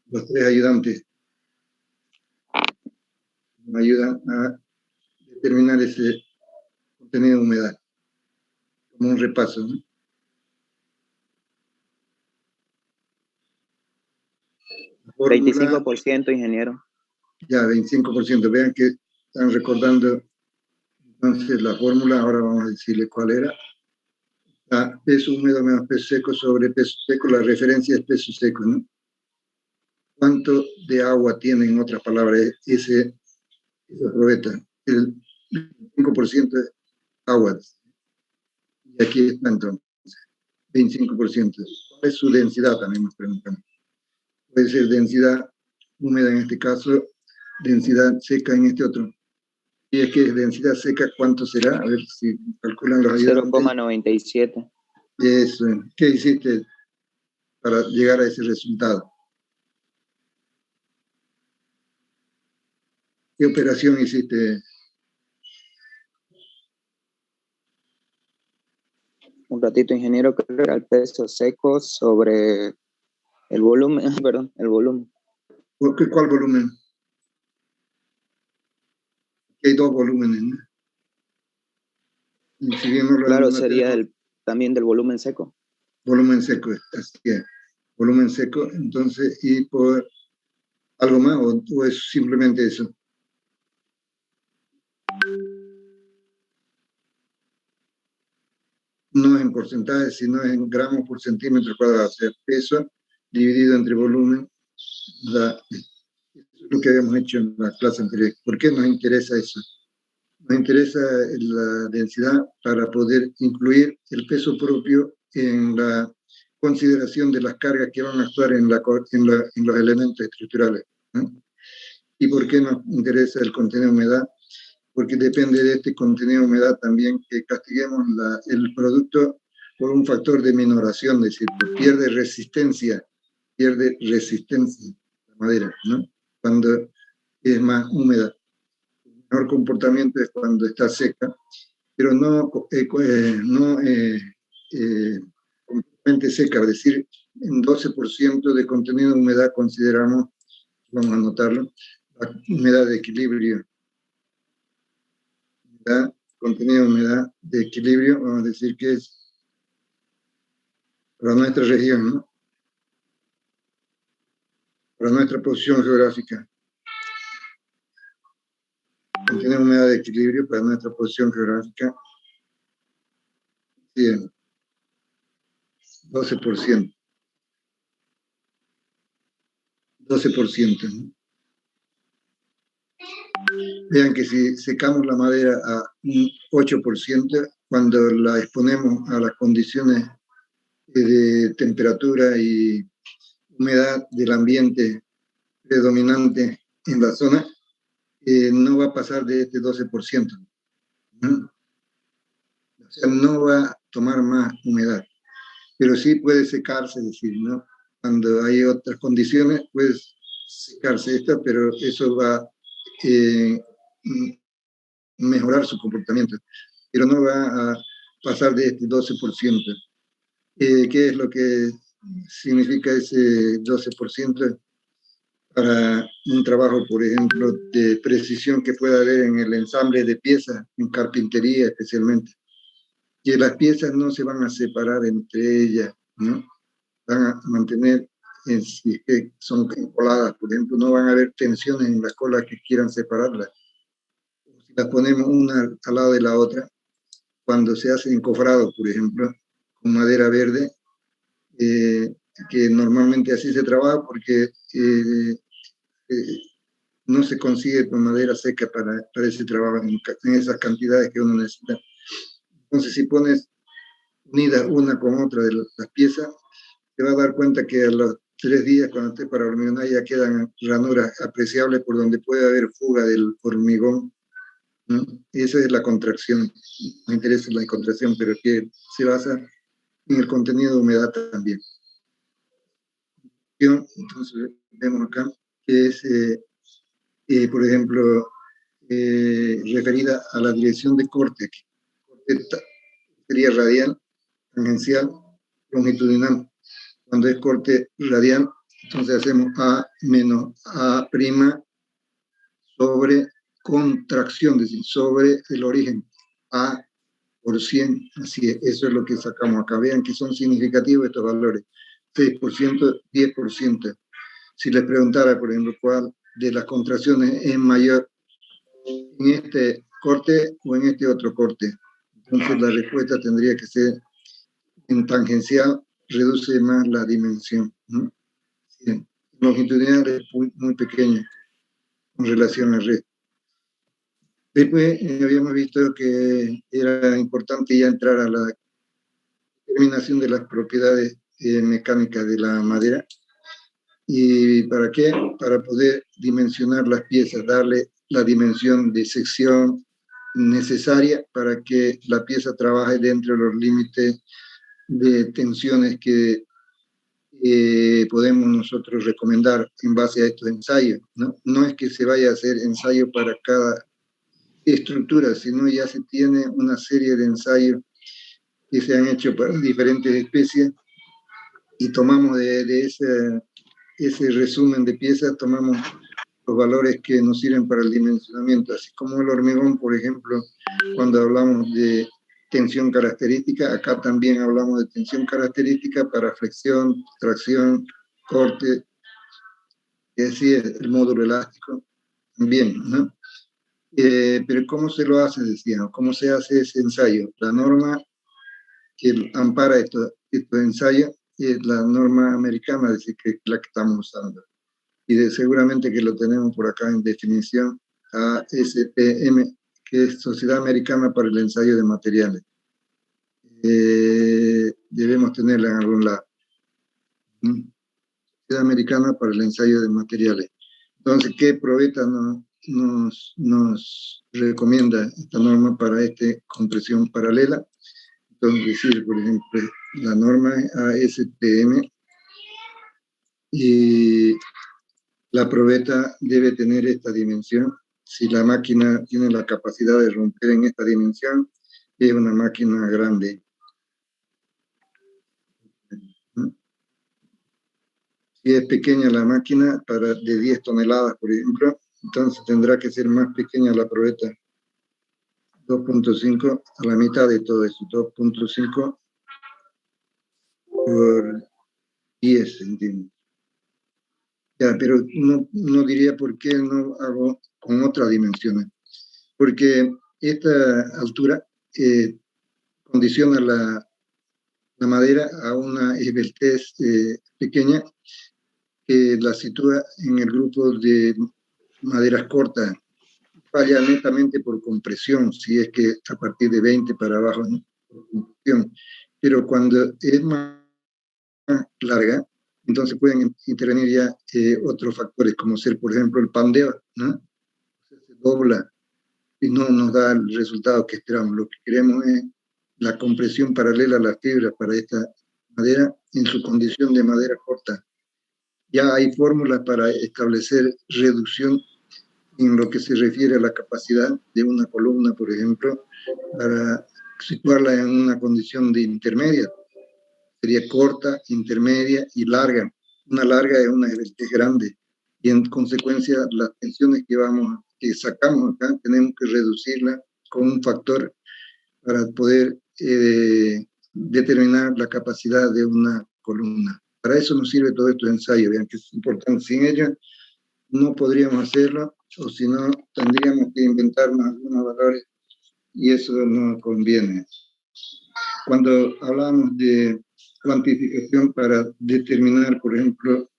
los tres ayudantes nos ayudan a determinar ese contenido de humedad, como un repaso, ¿no? Fórmula, 25%, ingeniero. Ya, 25%. Vean que están recordando entonces la fórmula. Ahora vamos a decirle cuál era. Peso húmedo menos peso seco sobre peso seco. La referencia es peso seco, ¿no? ¿Cuánto de agua tiene, en otras palabras, esa probeta? El 5% es agua. Y aquí está entonces, 25%. ¿Cuál es su densidad? También nos preguntamos. Puede ser densidad húmeda en este caso, densidad seca en este otro. Y es que es densidad seca, ¿cuánto será? A ver si calculan los ayudantes. 0,97. Eso. ¿Qué hiciste para llegar a ese resultado? ¿Qué operación hiciste? Un ratito, ingeniero, creo que era el peso seco sobre el volumen, perdón, el volumen. ¿Cuál volumen? Hay dos volúmenes, ¿no? Y si bien no claro, sería también del volumen seco. Volumen seco, así que volumen seco, entonces, ¿y por algo más o es simplemente eso? No es en porcentaje, sino en gramos por centímetro cuadrado, o sea, peso dividido entre volumen, eso es lo que habíamos hecho en la clase anterior. ¿Por qué nos interesa eso? Nos interesa la densidad para poder incluir el peso propio en la consideración de las cargas que van a actuar en los elementos estructurales, ¿no? ¿Y por qué nos interesa el contenido de humedad? Porque depende de este contenido de humedad también que castiguemos el producto por un factor de minoración, es decir, pierde resistencia la madera, ¿no? Cuando es más húmeda. El mejor comportamiento es cuando está seca, pero no completamente seca, es decir, en 12% de contenido de humedad consideramos, vamos a anotarlo, la humedad de equilibrio. Contenido de humedad de equilibrio, vamos a decir que es para nuestra región, ¿no? Para nuestra posición geográfica. Contenido de humedad de equilibrio para nuestra posición geográfica. Bien. 12%. 12%, ¿no? Vean que si secamos la madera a un 8%, cuando la exponemos a las condiciones de temperatura y humedad del ambiente predominante en la zona, no va a pasar de este 12%, ¿no? O sea, no va a tomar más humedad, pero sí puede secarse, es decir, ¿no? Cuando hay otras condiciones, puede secarse esta, pero eso va a mejorar su comportamiento, pero no va a pasar de este 12%. ¿Qué es lo que significa ese 12%? Para un trabajo, por ejemplo, de precisión que pueda haber en el ensamble de piezas, en carpintería especialmente, que las piezas no se van a separar entre ellas, ¿no? Van a mantener, si es que son encoladas, por ejemplo, no van a haber tensiones en las colas que quieran separarlas. Si las ponemos una al lado de la otra, cuando se hace encofrado, por ejemplo, con madera verde, que normalmente así se trabaja porque no se consigue con madera seca para ese trabajo en esas cantidades que uno necesita. Entonces, si pones unidas una con otra de las piezas, te vas a dar cuenta que a los 3 días, cuando esté para hormigonar, ya quedan ranuras apreciables por donde puede haber fuga del hormigón, ¿no? Y esa es la contracción. Me interesa la contracción, pero que se basa en el contenido de humedad también. Entonces, vemos acá que es, por ejemplo, referida a la dirección de corte. Corte sería radial, tangencial, longitudinal. Cuando es corte radial, Entonces hacemos A menos A' sobre contracción, es decir, sobre el origen, A por 100, así es, eso es lo que sacamos acá. Vean que son significativos estos valores, 6%, 10%. Si les preguntara, por ejemplo, cuál de las contracciones es mayor en este corte o en este otro corte, entonces la respuesta tendría que ser en tangencial, reduce más la dimensión, ¿no? Sí. Longitudinal es muy pequeña en relación al resto. Después habíamos visto que era importante ya entrar a la determinación de las propiedades mecánicas de la madera. ¿Y para qué? Para poder dimensionar las piezas, darle la dimensión de sección necesaria para que la pieza trabaje dentro de los límites de tensiones que podemos nosotros recomendar en base a estos ensayos, ¿no? No es que se vaya a hacer ensayo para cada estructura, sino ya se tiene una serie de ensayos que se han hecho para diferentes especies y tomamos de ese resumen de piezas, tomamos los valores que nos sirven para el dimensionamiento, así como el hormigón, por ejemplo, cuando hablamos de tensión característica, acá también hablamos de tensión característica para flexión, tracción, corte, es decir, el módulo elástico también, ¿no? Pero ¿cómo se lo hace, decíamos? ¿Cómo se hace ese ensayo? La norma que ampara estos ensayos es la norma americana, es decir, que es la que estamos usando. Y seguramente que lo tenemos por acá en definición, ASTM, que es Sociedad Americana para el Ensayo de Materiales. Debemos tenerla en algún lado. Sociedad Americana para el Ensayo de Materiales. Entonces, ¿qué probeta nos recomienda esta norma para esta compresión paralela? Entonces, decir, por ejemplo, la norma ASTM y la probeta debe tener esta dimensión. Si la máquina tiene la capacidad de romper en esta dimensión, es una máquina grande. Si es pequeña la máquina, de 10 toneladas, por ejemplo, entonces tendrá que ser más pequeña la probeta. 2.5 a la mitad de todo eso, 2.5 por 10 centímetros. Ya, pero no diría por qué no hago con otras dimensiones. Porque esta altura condiciona la madera a una esbeltez pequeña que la sitúa en el grupo de maderas cortas. Falla netamente por compresión, si es que a partir de 20 para abajo, ¿no? Por compresión. Pero cuando es más larga, entonces pueden intervenir ya otros factores, como ser, por ejemplo, el pandeo, ¿no? Se dobla y no nos da el resultado que esperamos. Lo que queremos es la compresión paralela a las fibras para esta madera en su condición de madera corta. Ya hay fórmulas para establecer reducción en lo que se refiere a la capacidad de una columna, por ejemplo, para situarla en una condición de intermedia. Sería corta, intermedia y larga. Una larga es una esbeltez grande y en consecuencia las tensiones que sacamos acá tenemos que reducirla con un factor para poder determinar la capacidad de una columna. Para eso nos sirve todo estos ensayos, vean que es importante. Sin ello no podríamos hacerlo, o si no tendríamos que inventarnos algunos valores y eso no conviene. Cuando hablamos de cuantificación para determinar, por ejemplo,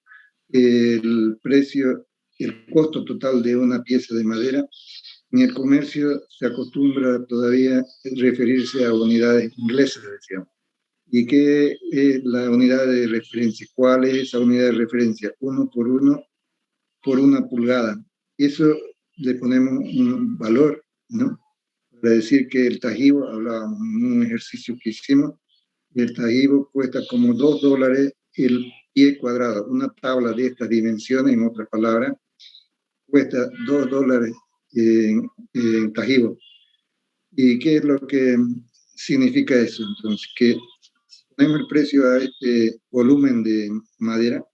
el precio, el costo total de una pieza de madera, en el comercio se acostumbra todavía a referirse a unidades inglesas, decíamos. ¿Y qué es la unidad de referencia? ¿Cuál es esa unidad de referencia? 1 por 1 pulgada. Eso le ponemos un valor, ¿no? Para decir que el tajibo, hablábamos en un ejercicio que hicimos, el tajibo cuesta como $2 el pie cuadrado. Una tabla de estas dimensiones, en otras palabras, cuesta $2 en tajibo. ¿Y qué es lo que significa eso? Entonces, que si ponemos el precio a este volumen de madera,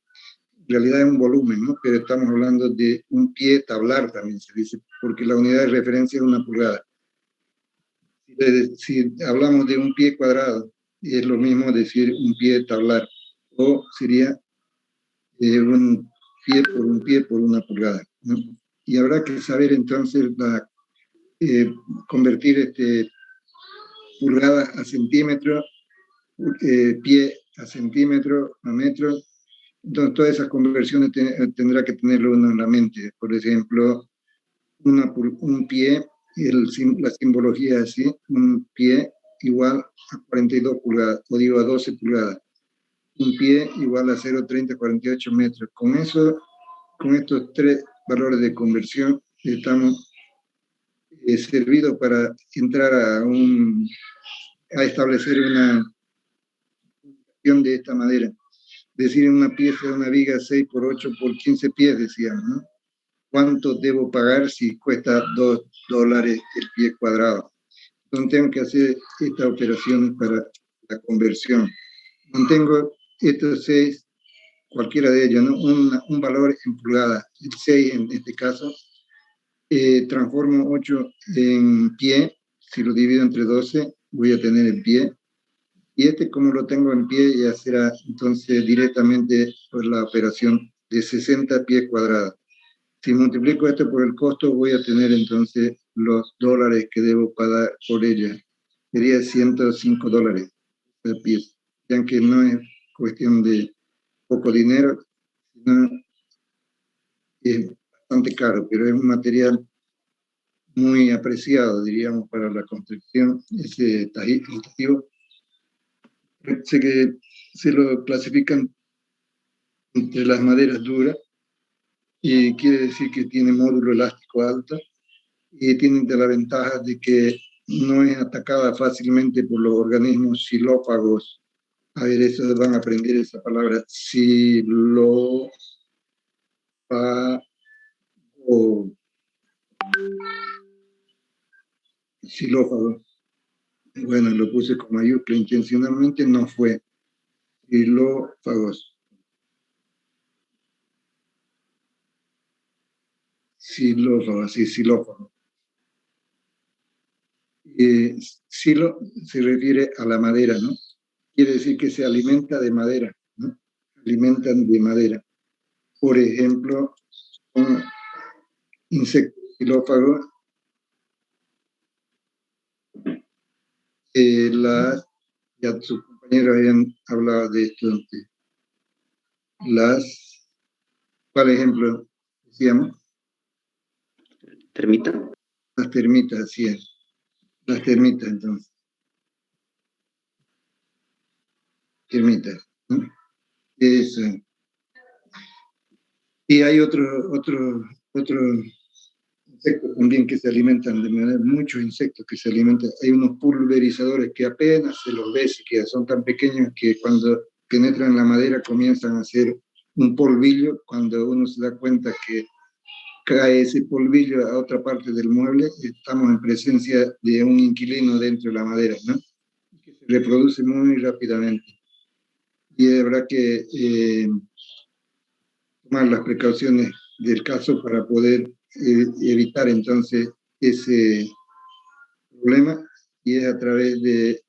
en realidad es un volumen, ¿no? Pero estamos hablando de un pie tablar también se dice, porque la unidad de referencia es una pulgada. Si hablamos de un pie cuadrado, es lo mismo decir un pie tablar, o sería un pie por una pulgada, ¿no? Y habrá que saber entonces convertir pulgada a centímetro, pie a centímetro, a metro. Entonces, todas esas conversiones tendrá que tenerlo uno en la mente. Por ejemplo, un pie, la simbología es así, un pie igual a 42 pulgadas, o digo a 12 pulgadas. Un pie igual a 0,3048 metros. Con estos tres valores de conversión, estamos servidos para entrar a establecer una función de esta madera. Decir, en una pieza de una viga 6 por 8 por 15 pies, decíamos, ¿no? ¿Cuánto debo pagar si cuesta $2 el pie cuadrado? Entonces tengo que hacer esta operación para la conversión. Mantengo estos 6, cualquiera de ellos, ¿no? Un valor en pulgadas, el 6 en este caso. Transformo 8 en pie, si lo divido entre 12, voy a tener el pie. Y como lo tengo en pie, ya será entonces directamente por la operación de 60 pies cuadrados. Si multiplico esto por el costo, voy a tener entonces los dólares que debo pagar por ella. Sería $105 la pieza. Ya que no es cuestión de poco dinero, sino es bastante caro, pero es un material muy apreciado, diríamos, para la construcción, ese tajivo. Sé que se lo clasifican entre las maderas duras, y quiere decir que tiene módulo elástico alto, y tiene la ventaja de que no es atacada fácilmente por los organismos xilófagos. A ver, eso van a aprender esa palabra, xilófago. Xilófago. Bueno, lo puse con mayúscula intencionalmente, no fue. Xilófagos. Xilófago, sí, xilófago. Xilo se refiere a la madera, ¿no? Quiere decir que se alimenta de madera, ¿no? Alimentan de madera. Por ejemplo, un insecto xilófago, ya sus compañeros habían hablado de esto antes. ¿Cuál ejemplo decíamos? ¿Termita? Las termitas, así es. Las termitas, entonces. Termitas, ¿no? Eso. Y hay otros insectos también que se alimentan de manera, muchos insectos que se alimentan. Hay unos pulverizadores que apenas se los ve, que son tan pequeños que cuando penetran la madera comienzan a hacer un polvillo. Cuando uno se da cuenta que cae ese polvillo a otra parte del mueble, estamos en presencia de un inquilino dentro de la madera, ¿no? Que se reproduce muy rápidamente. Y habrá que tomar las precauciones del caso para poder evitar entonces ese problema, y es a través de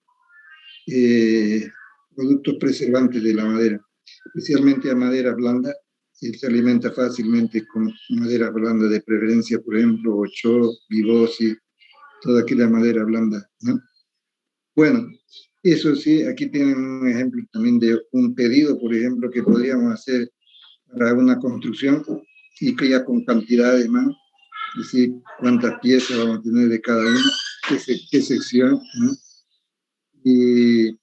productos preservantes de la madera, especialmente a madera blanda. Se alimenta fácilmente con madera blanda, de preferencia, por ejemplo, ochó, vivosi, toda aquella madera blanda, ¿no? Bueno, eso sí, aquí tienen un ejemplo también de un pedido, por ejemplo, que podríamos hacer para una construcción, y que ya con cantidades más, es decir, cuántas piezas vamos a tener de cada una, qué sección, ¿no? Y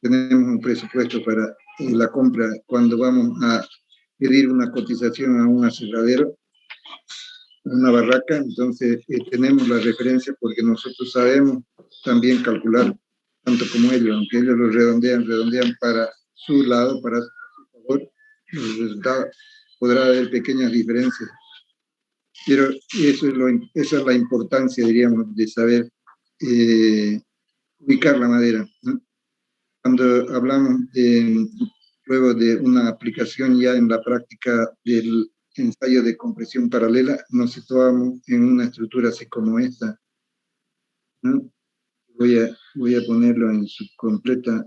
tenemos un presupuesto para la compra cuando vamos a pedir una cotización a un aserradero, una barraca. Entonces tenemos la referencia, porque nosotros sabemos también calcular, tanto como ellos, aunque ellos lo redondean para su lado, para su favor, los resultados. Podrá haber pequeñas diferencias, pero esa es la importancia, diríamos, de saber ubicar la madera, ¿no? Cuando hablamos de luego de una aplicación ya en la práctica del ensayo de compresión paralela, nos situamos en una estructura así como esta, ¿no? Voy a ponerlo en su completa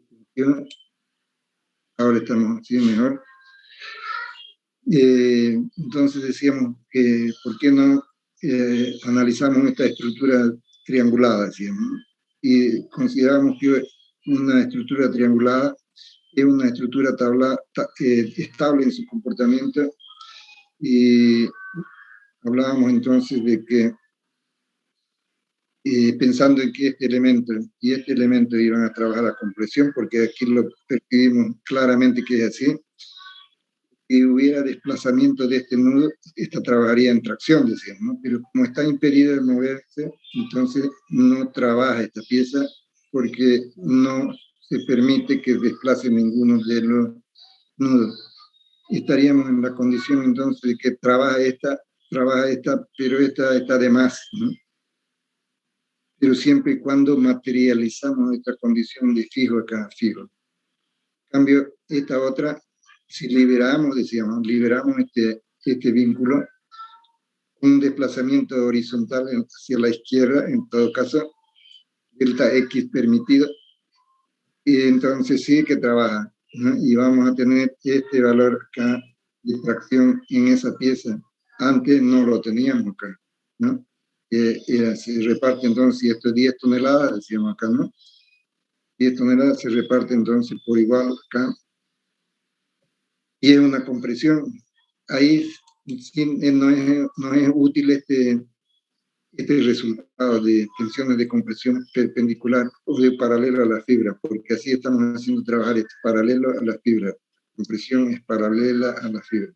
función. Ahora estamos así mejor. Entonces decíamos que, ¿por qué no analizamos esta estructura triangulada? Decíamos, y consideramos que una estructura triangulada es una estructura estable en su comportamiento, y hablábamos entonces de que pensando en que este elemento y este elemento iban a trabajar a compresión, porque aquí lo percibimos claramente que es así. Si hubiera desplazamiento de este nudo, esta trabajaría en tracción, decíamos, ¿no? Pero como está impedido de moverse, entonces no trabaja esta pieza porque no se permite que desplace ninguno de los nudos. Estaríamos en la condición entonces de que trabaja esta, pero esta está de más, ¿no? Pero siempre y cuando materializamos esta condición de fijo acá, fijo. En cambio, esta otra, si liberamos, decíamos, liberamos este vínculo, un desplazamiento horizontal hacia la izquierda, en todo caso, delta X permitido, y entonces sí que trabaja, ¿no? Y vamos a tener este valor acá de tracción en esa pieza. Antes no lo teníamos acá, ¿no? Se reparte entonces, si esto es 10 toneladas, decíamos acá, ¿no? 10 toneladas se reparte entonces por igual acá, y es una compresión. Ahí sí, no es útil este resultado de tensiones de compresión perpendicular o de paralelo a la fibra, porque así estamos haciendo trabajar esto, paralelo a la fibra. La compresión es paralela a la fibra.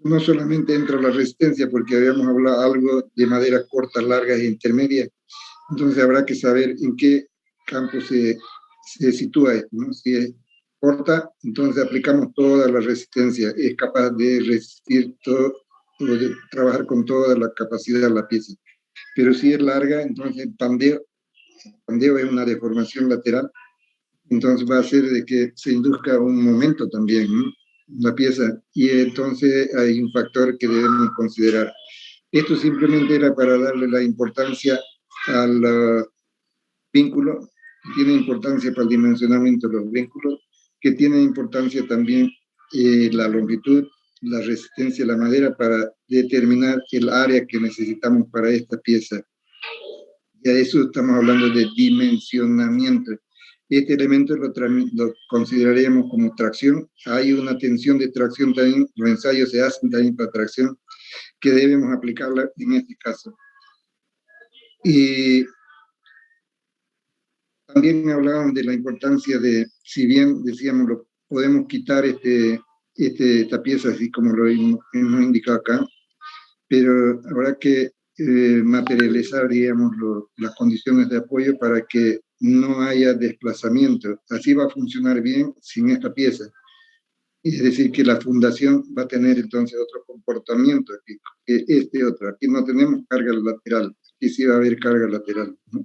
No solamente entra la resistencia, porque habíamos hablado algo de maderas cortas, largas e intermedias, entonces habrá que saber en qué campo se sitúa esto, ¿no? Si es corta, entonces aplicamos toda la resistencia, es capaz de resistir todo, o de trabajar con toda la capacidad de la pieza. Pero si es larga, entonces el pandeo es una deformación lateral, entonces va a hacer de que se induzca un momento también, ¿no?, la pieza, y entonces hay un factor que debemos considerar. Esto simplemente era para darle la importancia al vínculo, que tiene importancia para el dimensionamiento de los vínculos, que tiene importancia también la longitud, la resistencia de la madera para determinar el área que necesitamos para esta pieza. Y a eso estamos hablando de dimensionamiento. Este elemento lo consideraríamos como tracción. Hay una tensión de tracción también, los ensayos se hacen también para tracción, que debemos aplicarla en este caso. Y también hablaban de la importancia de, si bien decíamos, podemos quitar esta pieza, así como lo hemos indicado acá, pero habrá que materializar, digamos, las condiciones de apoyo para que no haya desplazamiento. Así va a funcionar bien sin esta pieza. Es decir, que la fundación va a tener entonces otro comportamiento aquí, que este otro. Aquí no tenemos carga lateral, aquí sí va a haber carga lateral, ¿no?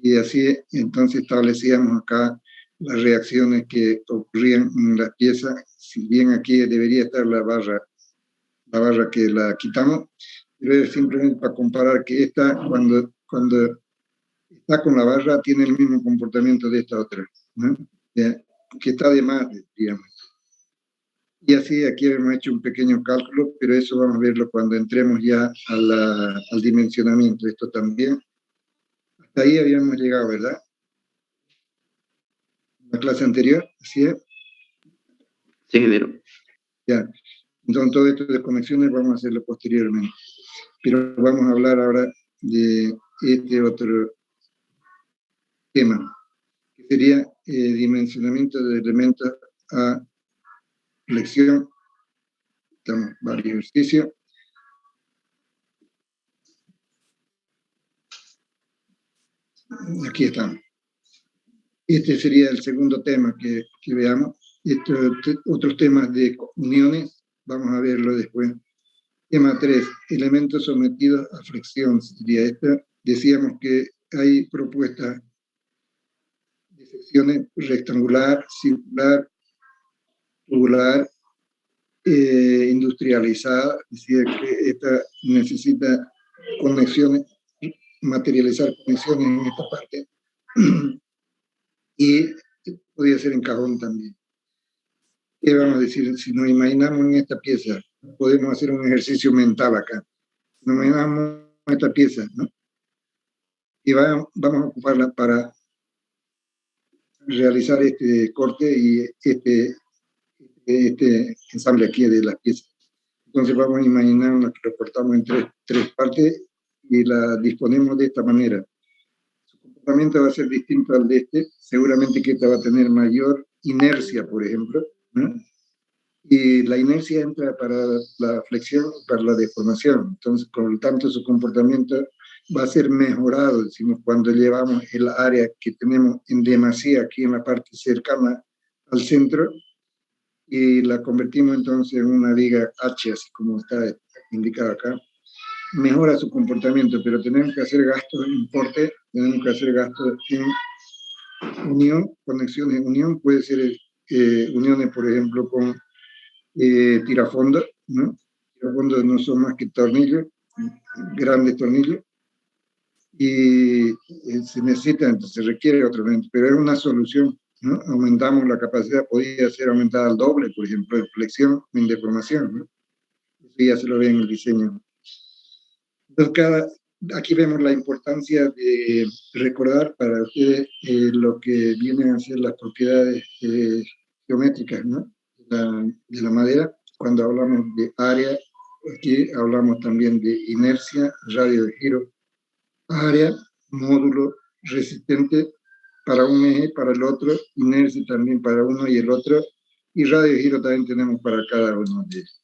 Y así entonces establecíamos acá las reacciones que ocurrían en la pieza. Si bien aquí debería estar la barra que la quitamos, pero es simplemente para comparar que esta, cuando está con la barra, tiene el mismo comportamiento de esta otra, ¿no?, que está de más, digamos. Y así aquí hemos hecho un pequeño cálculo, pero eso vamos a verlo cuando entremos ya al dimensionamiento. Esto también. Hasta ahí habíamos llegado, ¿verdad? La clase anterior, ¿sí es? Sí, ingeniero. Ya. Entonces, todo esto de conexiones vamos a hacerlo posteriormente. Pero vamos a hablar ahora de este otro tema, que sería dimensionamiento de elementos a flexión. Estamos varios ejercicios. Aquí estamos. Este sería el segundo tema que veamos. Otros temas de uniones, vamos a verlo después. Tema 3, elementos sometidos a fricción, sería esta. Decíamos que hay propuestas de de secciones rectangular, circular, tubular, industrializada, es decir, que esta necesita conexiones, materializar conexiones en esta parte, y podría ser en cajón también. ¿Qué vamos a decir? Si nos imaginamos en esta pieza, podemos hacer un ejercicio mental acá. Nos imaginamos esta pieza, ¿no? Y vamos a ocuparla para realizar este corte y este ensamble aquí de las piezas. Entonces vamos a imaginarnos que lo cortamos en tres partes y la disponemos de esta manera. Su comportamiento va a ser distinto al de este, seguramente que esta va a tener mayor inercia, por ejemplo, ¿no? Y la inercia entra para la flexión y para la deformación. Entonces, por lo tanto, su comportamiento va a ser mejorado, decimos, cuando llevamos el área que tenemos en demasía aquí en la parte cercana al centro y la convertimos entonces en una viga H, así como está indicado acá. Mejora su comportamiento, pero tenemos que hacer gastos en corte, tenemos que hacer gastos en unión, conexiones en unión, puede ser uniones, por ejemplo, con tirafondo, ¿no? Tirafondos no son más que tornillos, grandes tornillos, y se necesita, entonces se requiere otro elemento, pero es una solución, ¿no? Aumentamos la capacidad, podría ser aumentada al doble, por ejemplo, en flexión, en deformación, ¿no? Eso ya se lo ve en el diseño. Entonces, aquí vemos la importancia de recordar para ustedes lo que vienen a ser las propiedades geométricas, ¿no? De la madera. Cuando hablamos de área, aquí hablamos también de inercia, radio de giro, área, módulo resistente para un eje, para el otro, inercia también para uno y el otro, y radio de giro también tenemos para cada uno de ellos.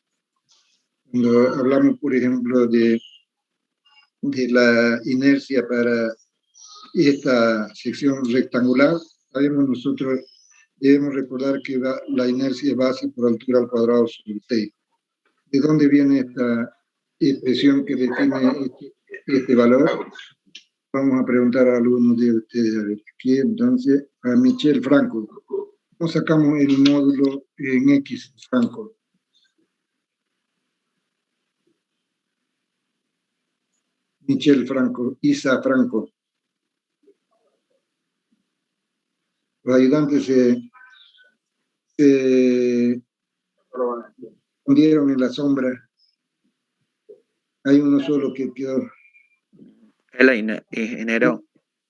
Cuando hablamos, por ejemplo, de la inercia para esta sección rectangular, sabemos nosotros, debemos recordar que la inercia es base por altura al cuadrado sobre 6. ¿De dónde viene esta expresión que define este valor? Vamos a preguntar a algunos de ustedes. A ver, aquí entonces, a Michel Franco. ¿Cómo sacamos el módulo en X, Franco? Michel Franco, Isa Franco. Los ayudantes se escondieron en la sombra. Hay uno solo que quedó. El ingeniero.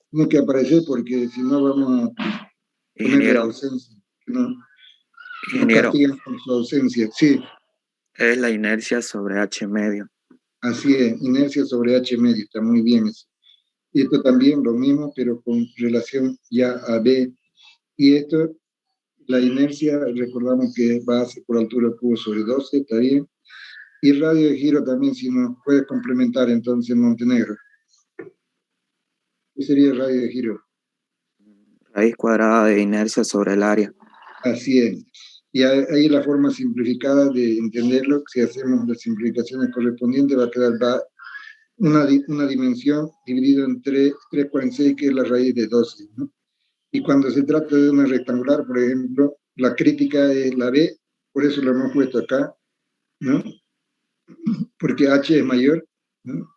Tiene que aparecer porque si no vamos a ponerle ausencia. No, nos castigan con su ausencia. Sí. Es la inercia sobre H medio. Así es, inercia sobre H medio, está muy bien eso. Y esto también lo mismo, pero con relación ya a B. Y esto, la inercia, recordamos que es base por altura del cubo sobre 12, está bien. Y radio de giro también, si nos puede complementar entonces Montenegro. ¿Qué sería radio de giro? Raíz cuadrada de inercia sobre el área. Así es. Y ahí la forma simplificada de entenderlo, si hacemos las simplificaciones correspondientes, va a quedar una dimensión dividida en 3,46, que es la raíz de 12, ¿no? Y cuando se trata de una rectangular, por ejemplo, la crítica es la B, por eso lo hemos puesto acá, ¿no? Porque H es mayor, ¿no?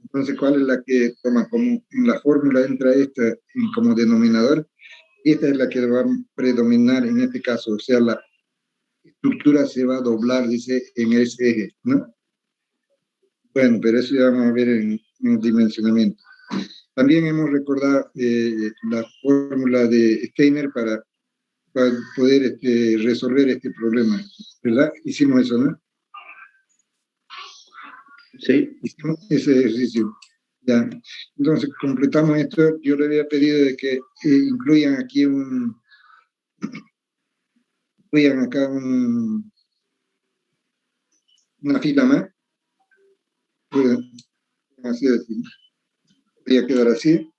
Entonces, ¿cuál es la que toma como en la fórmula entra esta como denominador? Esta es la que va a predominar en este caso, o sea, la estructura se va a doblar, dice, en ese eje, ¿no? Bueno, pero eso ya vamos a ver en el dimensionamiento. También hemos recordado la fórmula de Steiner para poder resolver este problema, ¿verdad? Hicimos eso, ¿no? Sí. Hicimos ese ejercicio. Ya. Entonces, completamos esto. Yo le había pedido de que incluyan aquí incluyan acá una fila más. Así, podría quedar así,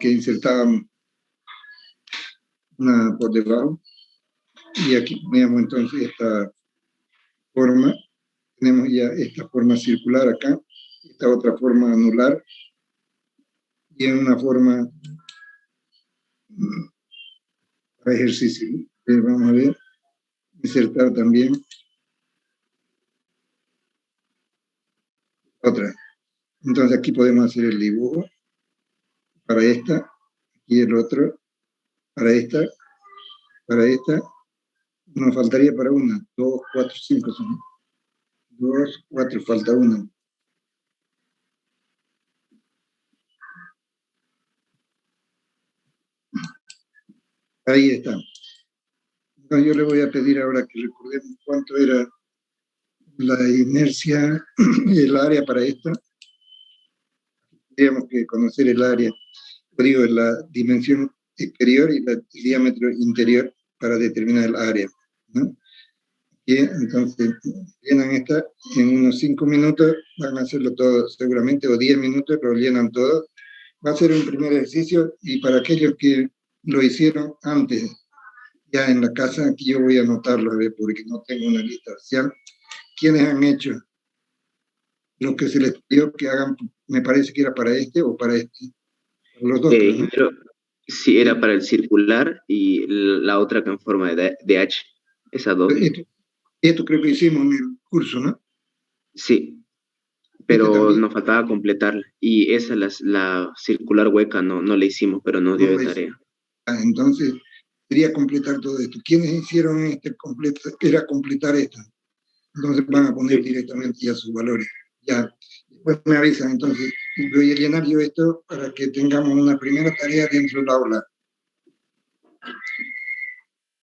que insertábamos una por debajo. Y aquí poníamos entonces esta forma. Tenemos ya esta forma circular acá, esta otra forma anular, y en una forma para ejercicio. Vamos a ver, insertar también otra. Entonces aquí podemos hacer el dibujo para esta, y el otro, para esta, nos faltaría para una, 2, 4, 5 son. 2, 4, falta una. Ahí está. Entonces yo le voy a pedir ahora que recordemos cuánto era la inercia y el área para esto. Tendríamos que conocer el área, digo, la dimensión exterior y el diámetro interior para determinar el área, ¿no? Y entonces llenan esta, en unos 5 minutos van a hacerlo todo seguramente, o 10 minutos lo llenan todo. Va a ser un primer ejercicio, y para aquellos que lo hicieron antes, ya en la casa, aquí yo voy a anotarlo, a ver, porque no tengo una lista parcial. ¿Quiénes han hecho lo que se les pidió que hagan? Me parece que era para este o para este. Los dos, creo, ¿no? Ingeniero, sí, era para el circular y la otra que en forma de H, esa doble. Esto creo que hicimos en el curso, ¿no? Sí, pero nos faltaba completarla. Y esa, la circular hueca, no la hicimos, pero nos dio de tarea. Entonces, quería completar todo esto. ¿Quiénes hicieron era completar esto? Entonces van a poner directamente ya sus valores. Ya, después me avisan. Entonces, voy a llenar yo esto para que tengamos una primera tarea dentro del aula.